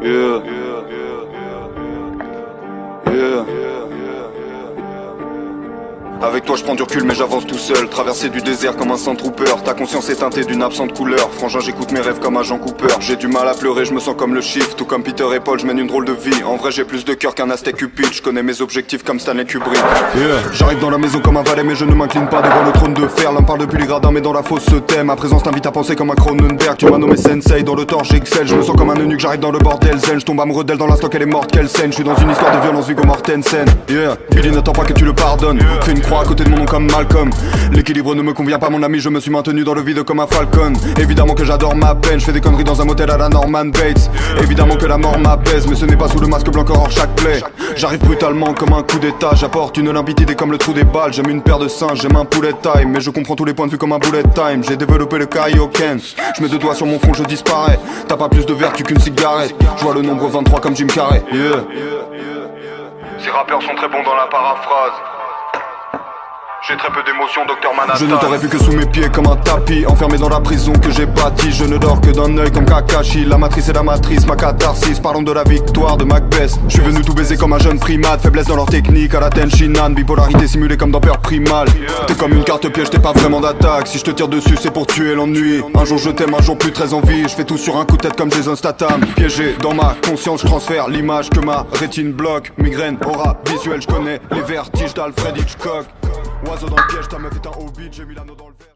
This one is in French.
Yeah. Yeah. Avec toi je prends du recul mais j'avance tout seul. Traverser du désert comme un Sandtrooper. Ta conscience est teintée d'une absente couleur. Frangin j'écoute mes rêves comme Agent Cooper. J'ai du mal à pleurer, je me sens comme le Shift. Tout comme Peter et Paul, je mène une drôle de vie. En vrai j'ai plus de cœur qu'un Aztec Cupid. Je connais mes objectifs comme Stanley Kubrick. Yeah. J'arrive dans la maison comme un valet mais je ne m'incline pas devant le trône de fer. L'un parle depuis les gradins mais dans la fosse se tait. Ma présence t'invite à penser comme un Cronenberg. Tu m'as nommé Sensei, dans le torche j'excelle. Je me sens comme un eunuque, j'arrive dans le bordel zen. Je tombe amoureux d'elle dans l'instant qu'elle est morte, quelle scène. Je suis dans une histoire de violence Viggo Mortensen. Yeah. Billy n'attend pas que tu le pardonnes. Fais une croix à côté de mon nom comme Malcolm. L'équilibre ne me convient pas mon ami, je me suis maintenu dans le vide comme un falcon. Évidemment que j'adore ma peine, je fais des conneries dans un motel à la Norman Bates. Évidemment que la mort m'apaise, mais ce n'est pas sous le masque blanc qu'aurore chaque plaie. J'arrive brutalement comme un coup d'état, j'apporte une limpidité comme le trou des balles. J'aime une paire de singes, j'aime un poulet time, mais je comprends tous les points de vue comme un bullet time. J'ai développé le Kaioken, je mets deux doigts sur mon front, je disparais. T'as pas plus de vertu qu'une cigarette, je vois le nombre 23 comme Jim Carrey. Yeah. Ces rappeurs sont très bons dans la paraphrase. J'ai très peu d'émotions, Docteur Manhattan. Je ne t'aurais vu que sous mes pieds comme un tapis. Enfermé dans la prison que j'ai bâtie. Je ne dors que d'un œil comme Kakashi. La matrice est la matrice, ma catharsis. Parlons de la victoire de Macbeth. Je suis venu tout baiser comme un jeune primate. Faiblesse dans leur technique à la Tenshinhan. Bipolarité simulée comme dans Peur Primal. T'es comme une carte piège, t'es pas vraiment d'attaque. Si je te tire dessus c'est pour tuer l'ennui. Un jour je t'aime, un jour plus très envie. Je fais tout sur un coup de tête comme Jason Statham. Piégé dans ma conscience, je transfère l'image que ma rétine bloque. Migraine, aura visuelle, je connais les vertiges d'Alfred Hitchcock. Oiseau dans le piège, ta meuf est un hobbit, j'ai mis l'anneau dans le verre.